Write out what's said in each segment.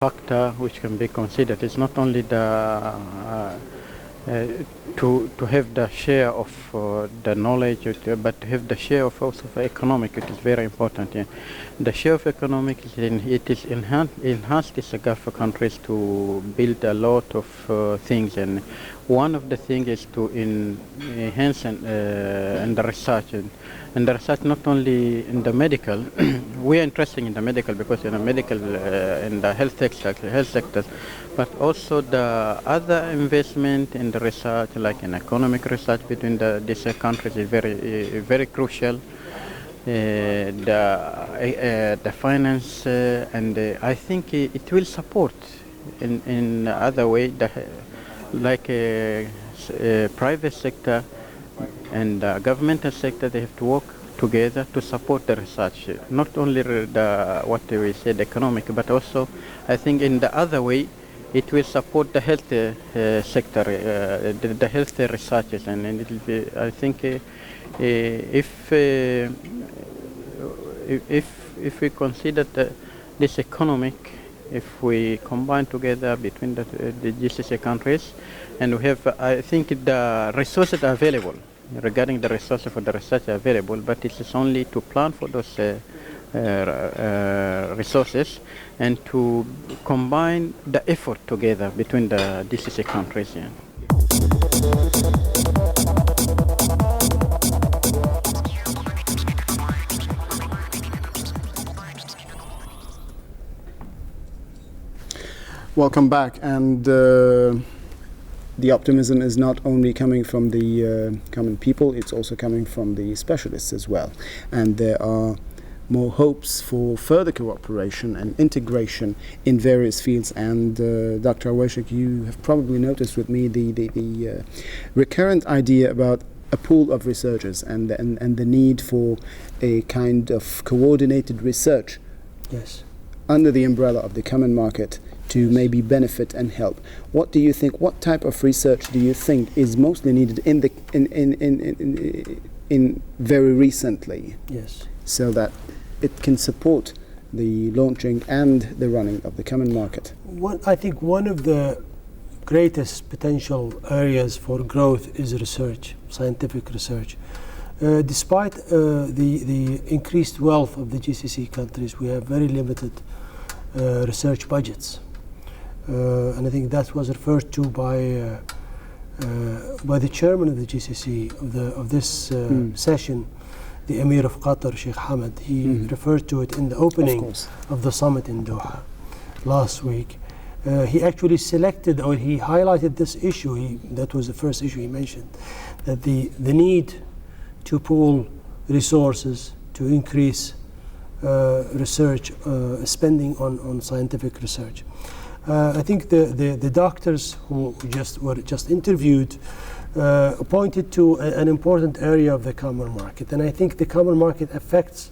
factor which can be considered. It's not only the to have the share of the knowledge, but to have the share of also of economic. It is very important. Yeah. The share of economic it is enhanced these Gulf countries to build a lot of things, and one of the things is to enhance and the research. And the research not only in the medical, we are interested in the medical because in the medical, in the health sector, but also the other investment in the research, like in economic research between these countries is very crucial. The finance, and I think it will support in other way, like private sector and the governmental sector, they have to work together to support the research. Not only what we say, the economic, but also I think in the other way, it will support the health sector, the health researches, and it will be, I think, if we consider this economic, if we combine together between the GCC countries, and we have, I think the resources are available. Regarding the resources for the research are available, but it is only to plan for those resources and to combine the effort together between the GCC countries. Yeah. Welcome back, and the optimism is not only coming from the common people, it's also coming from the specialists as well. And there are more hopes for further cooperation and integration in various fields. And Dr. Aluwaisheg, you have probably noticed with me the recurrent idea about a pool of researchers and the need for a kind of coordinated research. Yes. Under the umbrella of the common market, to maybe benefit and help. What do you think? What type of research do you think is mostly needed in very recently? Yes. So that it can support the launching and the running of the common market. I think one of the greatest potential areas for growth is research, scientific research. Despite the increased wealth of the GCC countries, we have very limited research budgets. And I think that was referred to by the chairman of the GCC of this session, the Emir of Qatar, Sheikh Hamad. He referred to it in the opening of the summit in Doha last week. He actually selected, or he highlighted this issue. That was the first issue he mentioned, that the need to pool resources to increase research spending on scientific research. I think the doctors who were just interviewed pointed to an important area of the common market, and I think the common market affects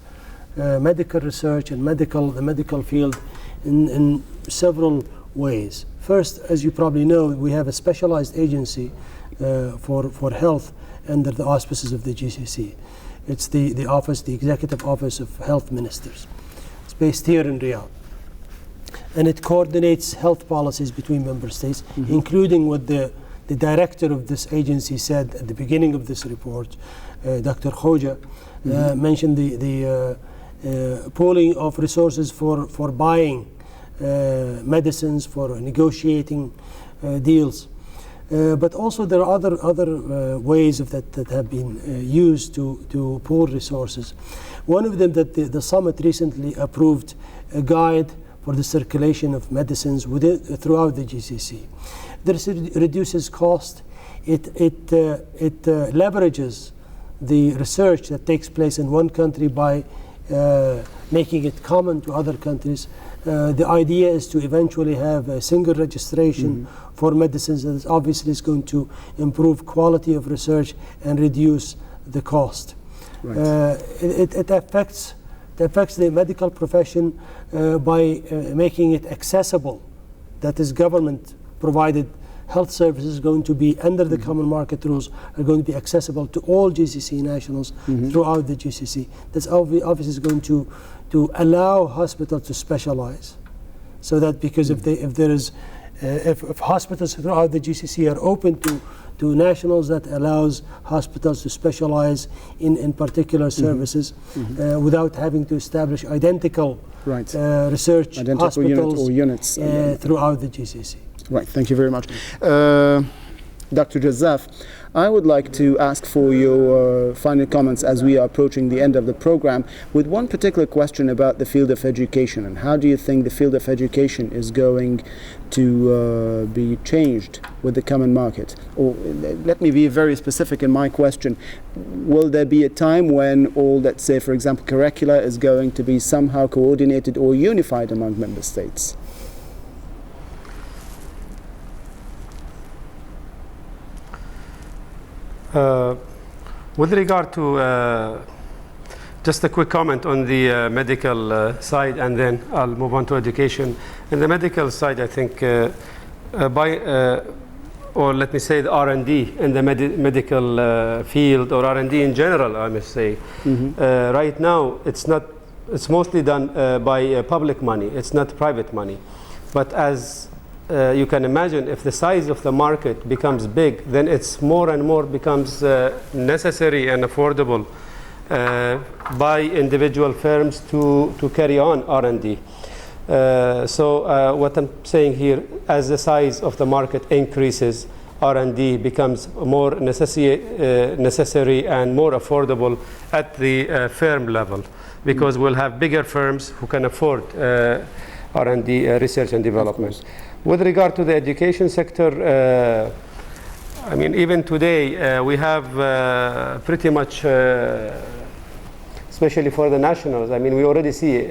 medical research and the medical field in several ways. First, as you probably know, we have a specialized agency for health under the auspices of the GCC. It's the Executive Office of Health Ministers. It's based here in Riyadh. And it coordinates health policies between member states, including what the director of this agency said at the beginning of this report, Dr. Ch2, mentioned the pooling of resources for buying medicines, for negotiating deals. But also there are other ways that have been used to pool resources. One of them that the summit recently approved a guide for the circulation of medicines throughout the GCC. This reduces cost. It leverages the research that takes place in one country by making it common to other countries. The idea is to eventually have a single registration for medicines that obviously is going to improve quality of research and reduce the cost. Right. It affects the medical profession by making it accessible. That is, government provided health services going to be under the common market rules are going to be accessible to all GCC nationals throughout the GCC. That's obviously is going to allow hospitals to specialize so that because if hospitals throughout the GCC are open to nationals, that allows hospitals to specialize in particular services without having to establish identical research hospitals units throughout the GCC. Right, thank you very much. Dr. Jazaf, I would like to ask for your final comments as we are approaching the end of the program with one particular question about the field of education, and how do you think the field of education is going to be changed with the common market? Or let me be very specific in my question. Will there be a time when all, let's say, for example, curricula is going to be somehow coordinated or unified among member states? With regard to just a quick comment on the medical side, and then I'll move on to education. In the medical side, I think or let me say the R&D in the medical field, or R&D in general, I must say, right now it's mostly done by public money. It's not private money. But as you can imagine, if the size of the market becomes big, then it's more and more becomes necessary and affordable by individual firms to carry on R&D. So what I'm saying here, as the size of the market increases, R&D becomes more necessary and more affordable at the firm level, because we'll have bigger firms who can afford R&D, research and development. With regard to the education sector, I mean, even today we have pretty much, especially for the nationals, I mean, we already see,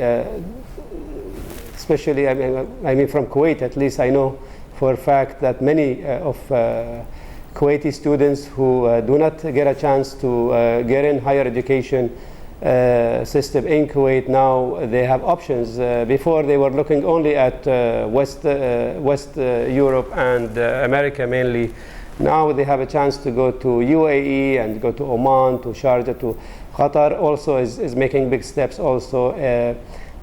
especially, I mean, from Kuwait, at least I know for a fact that many of Kuwaiti students who do not get a chance to get in higher education system in Kuwait, now they have options. Before they were looking only at West Europe and America mainly. Now they have a chance to go to UAE and go to Oman, to Sharjah, to Qatar also is making big steps also.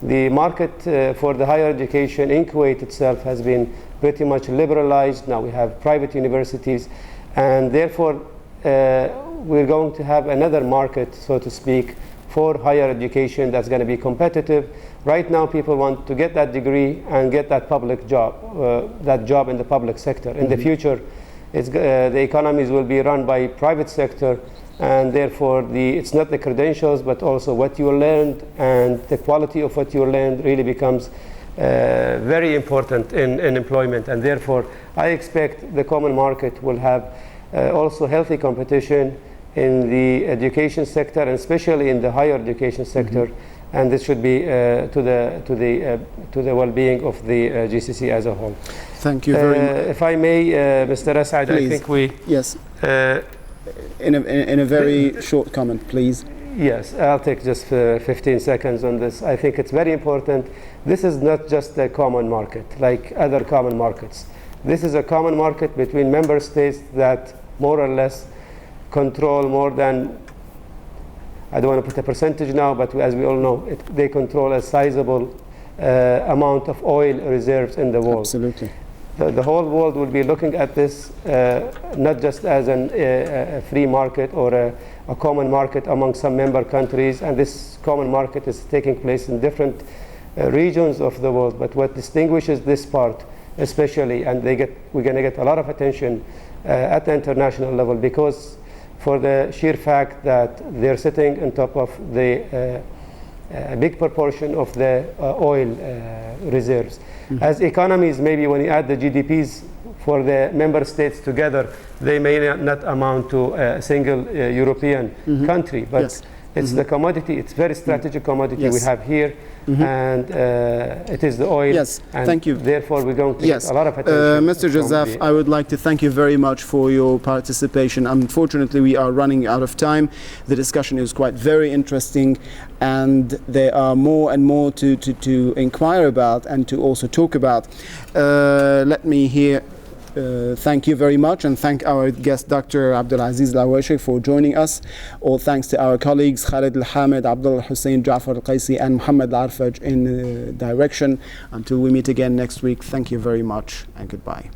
The market for the higher education in Kuwait itself has been pretty much liberalized. Now we have private universities, and therefore we're going to have another market, so to speak, for higher education that's going to be competitive. Right now people want to get that degree and get that public job, that job in the public sector. In the future, the economies will be run by private sector, and therefore it's not the credentials but also what you learned, and the quality of what you learned really becomes very important in employment. And therefore I expect the common market will have also healthy competition in the education sector, and especially in the higher education sector, and this should be to the well-being of the GCC as a whole. Thank you very much. If I may, Mr. Asad, I think we in a very short comment, please. Yes, I'll take just 15 seconds on this. I think it's very important. This is not just a common market like other common markets. This is a common market between member states that more or less control more than, I don't want to put a percentage now, but as we all know, they control a sizable amount of oil reserves in the world. Absolutely. The whole world will be looking at this not just as a free market or a common market among some member countries, and this common market is taking place in different regions of the world. But what distinguishes this part especially, and we're going to get a lot of attention at the international level, because for the sheer fact that they're sitting on top of the a big proportion of the oil reserves. As economies, maybe when you add the GDPs for the member states together, they may not amount to a single European country, but it's the commodity, it's very strategic commodity we have here, and it is the oil. Yes, and thank you. Therefore, we're going to get a lot of attention. Mr. Jazaf, I would like to thank you very much for your participation. Unfortunately, we are running out of time. The discussion is quite very interesting, and there are more and more to inquire about and to also talk about. Let me here thank you very much, and thank our guest Dr. Abdelaziz Aluwaisheg for joining us. All thanks to our colleagues Khalid Al-Hamid, Abdullah Hussein, Ja'far Al-Qaisi and Muhammad Al-Arfaj in direction. Until we meet again next week, thank you very much and goodbye.